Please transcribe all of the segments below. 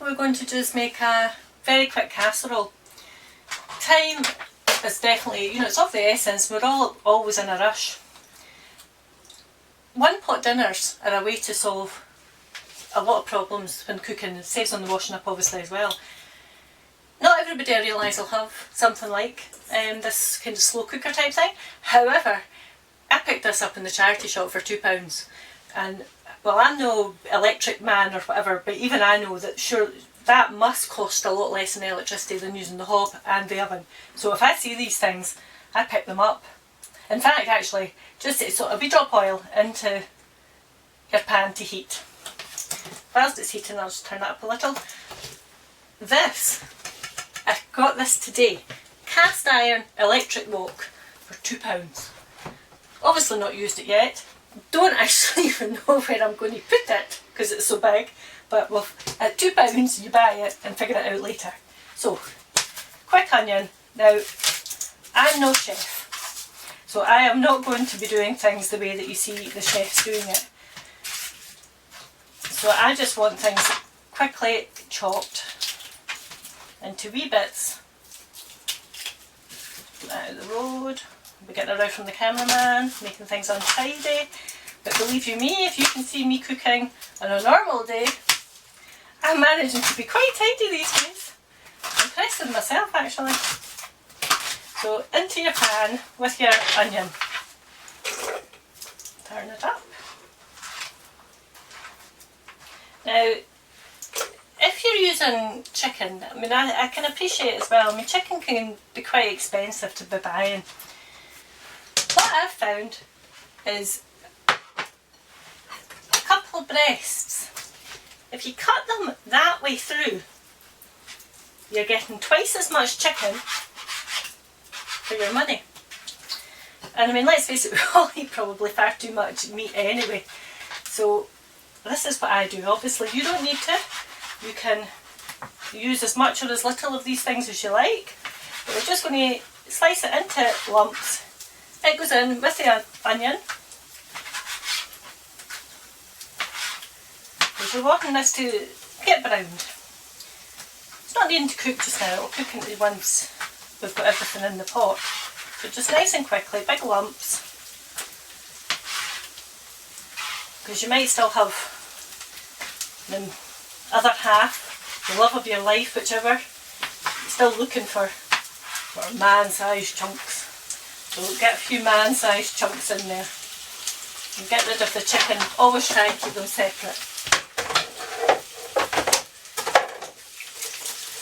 we're going to just make a very quick casserole. Time is definitely, it's of the essence. We're all always in a rush. One pot dinners are a way to solve a lot of problems when cooking. It saves on the washing up obviously as well. Not everybody, I realise, will have something like this kind of slow cooker type thing. However, I picked this up in the charity shop for £2, and well, I'm no electric man or whatever, but even I know that sure that must cost a lot less in electricity than using the hob and the oven. So if I see these things, I pick them up. In fact, actually, just so a wee drop oil into your pan to heat. Whilst it's heating, I'll just turn that up a little. This, I got this today, cast iron electric wok for £2. Obviously not used it yet. Don't actually even know where I'm going to put it because it's so big. But at £2 you buy it and figure it out later. So, quick onion. Now, I'm no chef, so I am not going to be doing things the way that you see the chefs doing it. So I just want things quickly chopped into wee bits. Out of the road. We're getting away from the cameraman, making things untidy. But believe you me, if you can see me cooking on a normal day, I'm managing to be quite tidy these days. I'm impressed with myself actually. So into your pan with your onion. Turn it up. Now, if you're using chicken, I mean I can appreciate as well, I mean chicken can be quite expensive to be buying. What I've found is a couple of breasts. If you cut them that way through, you're getting twice as much chicken for your money. And I mean, let's face it, we all eat probably far too much meat anyway. So this is what I do. Obviously you don't need to. You can use as much or as little of these things as you like. But we're just going to slice it into lumps. It goes in with the onion. Because we're wanting this to get browned. It's not needing to cook just now, it'll cook into once we've got everything in the pot. But just nice and quickly, big lumps. Because you might still have the other half, the love of your life, whichever, you're still looking for man-sized chunks. So get a few man-sized chunks in there. And get rid of the chicken, always try and keep them separate.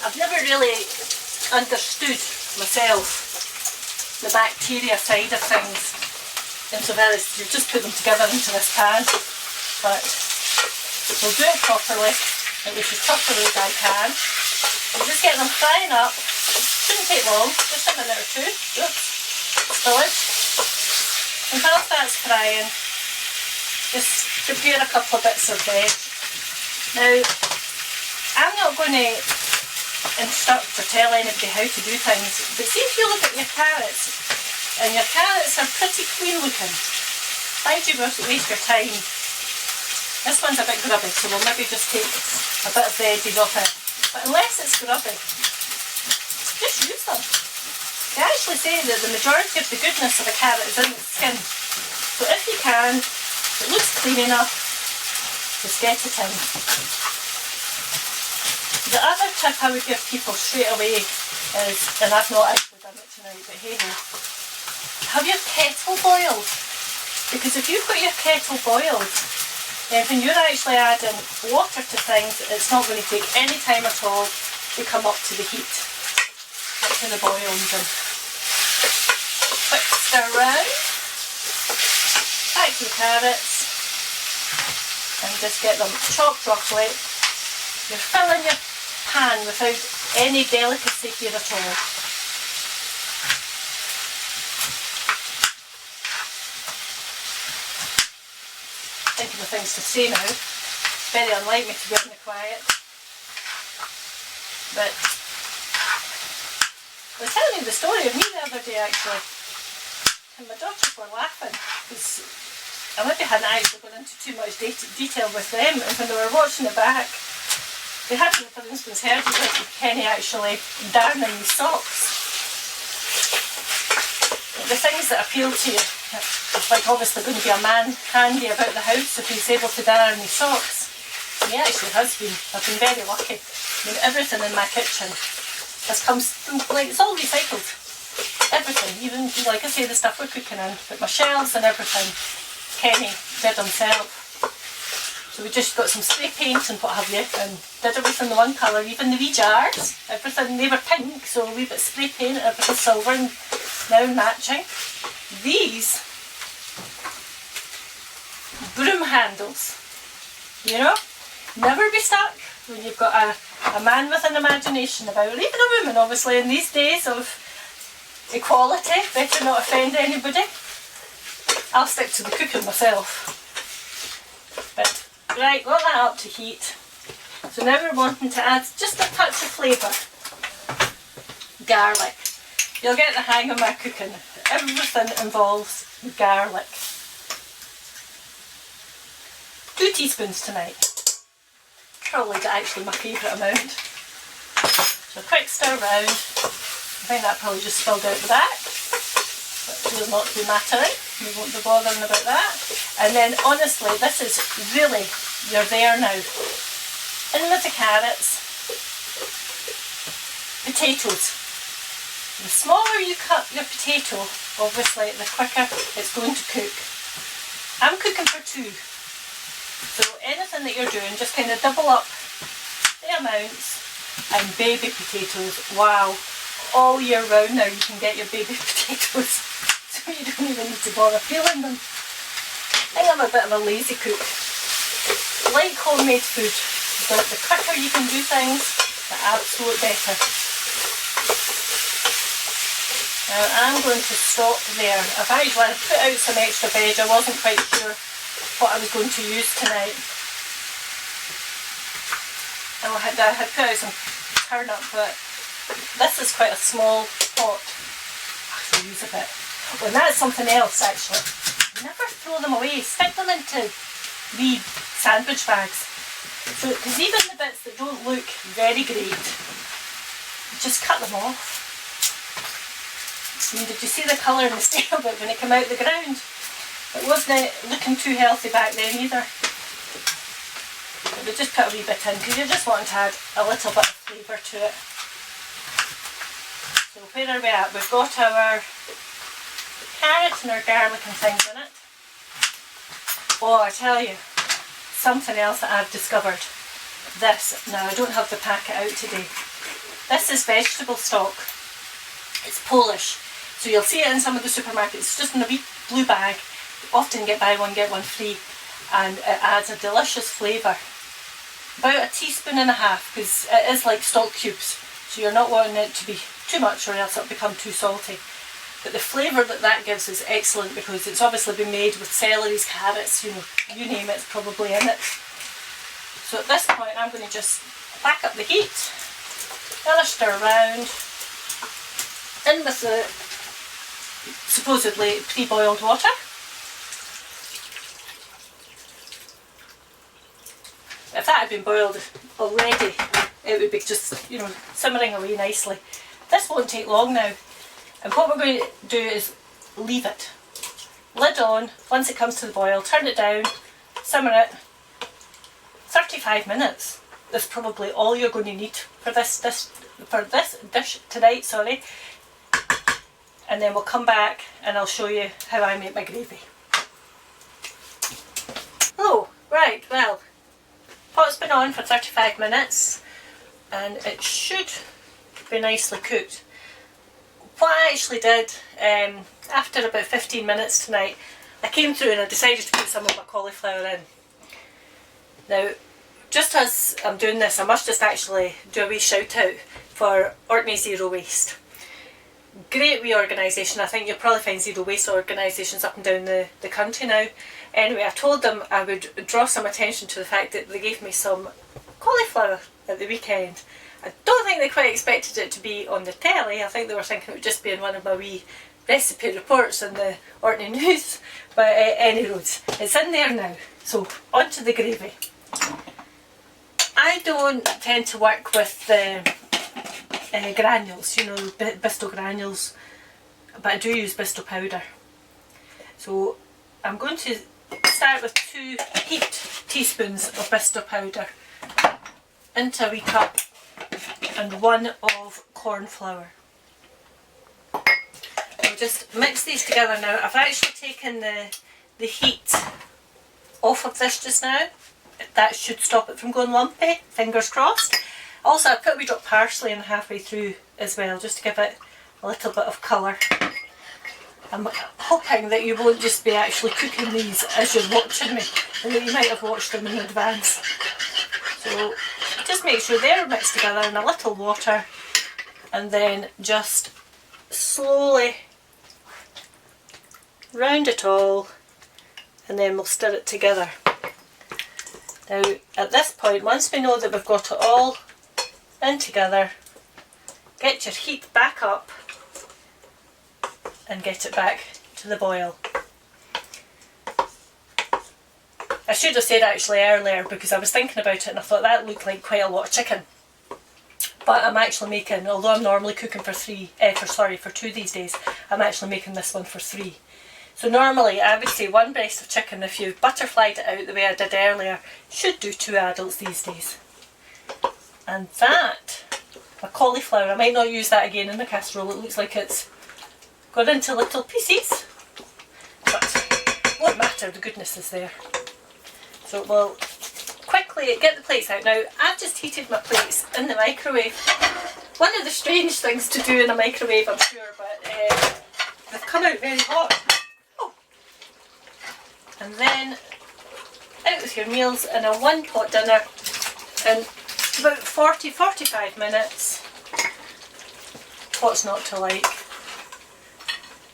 I've never really understood myself the bacteria side of things, insofar as you just put them together into this pan, but we'll do it properly, at least as properly as I can. And just get them frying up. Shouldn't take long, just a minute or two. Oops, spillage. And whilst that's frying, just prepare a couple of bits of veg. Now, I'm not going to instruct or tell anybody how to do things, but see if you look at your carrots, and your carrots are pretty clean looking. Why do you waste your time? This one's a bit grubby, so we'll maybe just take a bit of veggies off it. But unless it's grubby, just use them. They actually say that the majority of the goodness of a carrot is in its skin. So if you can, if it looks clean enough, just get it in. The other tip I would give people straight away is, and I've not actually done it tonight, but hey ho, have your kettle boiled. Because if you've got your kettle boiled, then when you're actually adding water to things, it's not going to take any time at all to come up to the heat, up to the boiling them. Quick stir round, back to the carrots, and just get them chopped roughly. You're filling your pan without any delicacy here at all. Thinking of things to say now. Very unlike me to be in the quiet. But I was telling you the story of me the other day actually. And my daughters were laughing because I maybe hadn't actually gone into too much detail with them, and when they were watching it back, We haven't, for instance, heard about Kenny actually darning his socks. The things that appeal to you, it's like obviously going to be a man handy about the house if he's able to darn his socks. He actually has been. I've been very lucky. I mean, everything in my kitchen has come, like, it's all recycled. Everything, even, like I say, the stuff we're cooking in, but my shelves and everything, Kenny did himself. So we just got some spray paint and what have you, and did everything in one colour, even the wee jars, everything, they were pink, so a wee bit spray paint, everything silver, and now matching. These broom handles, you know, never be stuck when you've got a man with an imagination about, or even a woman obviously, in these days of equality, better not offend anybody. I'll stick to the cooking myself. But right, got that up to heat. So now we're wanting to add just a touch of flavour. Garlic. You'll get the hang of my cooking. Everything involves garlic. 2 teaspoons tonight. Probably actually my favourite amount. So a quick stir round. I think that probably just spilled out the back. But will not be mattering. We won't be bothering about that. And then honestly, this is really, you're there now. In with the carrots. Potatoes. The smaller you cut your potato, obviously the quicker it's going to cook. I'm cooking for 2. So anything that you're doing, just kind of double up the amounts. And baby potatoes, wow, all year round now you can get your baby potatoes. So you don't even need to bother peeling them. I think I'm a bit of a lazy cook. Like homemade food, but the quicker you can do things, the absolute better. Now I'm going to stop there. I've actually put out some extra veg. I wasn't quite sure what I was going to use tonight. I had put out some turnip, but this is quite a small pot. I should use a bit. Oh, and that's something else actually. Never throw them away. Stick them into wee sandwich bags. So, because even the bits that don't look very great, just cut them off. I mean, did you see the colour and the state of it when it came out the ground? It wasn't looking too healthy back then either. But we just put a wee bit in because you're just wanting to add a little bit of flavour to it. So where are we at? We've got our carrots and our garlic and things in it. Oh, I tell you, something else that I've discovered. This, now I don't have the packet out today. This is vegetable stock. It's Polish. So you'll see it in some of the supermarkets. It's just in a wee blue bag. You often get buy one, get one free. And it adds a delicious flavour. About 1.5 teaspoons, because it is like stock cubes. So you're not wanting it to be too much or else it'll become too salty. But the flavour that that gives is excellent because it's obviously been made with celeries, carrots, you know, you name it, it's probably in it. So at this point I'm going to just back up the heat, another stir around, in with the supposedly pre-boiled water. If that had been boiled already, it would be just, you know, simmering away nicely. This won't take long now. And what we're going to do is leave it. Lid on, once it comes to the boil, turn it down, simmer it. 35 minutes. That's probably all you're going to need for this dish tonight, sorry. And then we'll come back and I'll show you how I make my gravy. Oh, right, well, pot's been on for 35 minutes and it should be nicely cooked. What I actually did, after about 15 minutes tonight, I came through and I decided to put some of my cauliflower in. Now, just as I'm doing this, I must just actually do a wee shout out for Orkney Zero Waste. Great wee organisation. I think you'll probably find zero waste organisations up and down the country now. Anyway, I told them I would draw some attention to the fact that they gave me some cauliflower at the weekend. I don't think they quite expected it to be on the telly. I think they were thinking it would just be in one of my wee recipe reports in the Orkney News. But any roads, it's in there now. So on to the gravy. I don't tend to work with granules, you know, Bisto granules, but I do use Bisto powder. So I'm going to start with 2 heaped teaspoons of Bisto powder into a wee cup and 1 of corn flour. I'll just mix these together now. I've actually taken the heat off of this just now. That should stop it from going lumpy, fingers crossed. Also, I put a wee drop of parsley in halfway through as well, just to give it a little bit of colour. I'm hoping that you won't just be actually cooking these as you're watching me, and that you might have watched them in advance. So just make sure they're mixed together in a little water, and then just slowly round it all, and then we'll stir it together. Now at this point, once we know that we've got it all in together, get your heat back up and get it back to the boil. I should have said actually earlier, because I was thinking about it and I thought that looked like quite a lot of chicken. But I'm actually making, although I'm normally cooking for 2 these days, I'm actually making this one for 3. So normally I would say 1 breast of chicken, if you butterflied it out the way I did earlier, should do 2 adults these days. And that, a cauliflower, I might not use that again in the casserole, it looks like it's got into little pieces, but won't matter, the goodness is there. So we'll quickly get the plates out. Now I've just heated my plates in the microwave. One of the strange things to do in a microwave, I'm sure, but they've come out very hot. And then out with your meals in a 1-pot dinner in about 40-45 minutes. What's not to like?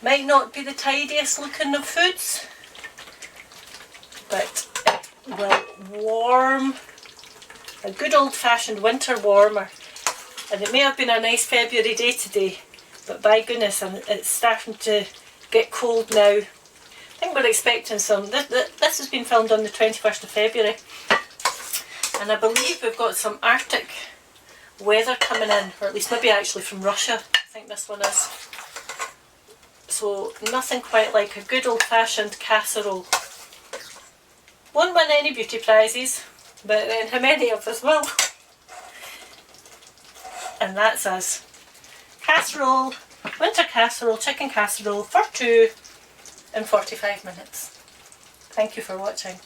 Might not be the tidiest looking of foods, but it will warm, a good old-fashioned winter warmer. And it may have been a nice February day today, but by goodness, it's starting to get cold now. I think we're expecting some. This has been filmed on the 21st of February, and I believe we've got some Arctic weather coming in, or at least maybe actually from Russia, I think this one is. So nothing quite like a good old-fashioned casserole. Won't win any beauty prizes, but then how many of us will? And that's us. Casserole, winter casserole, chicken casserole for 2 in 45 minutes. Thank you for watching.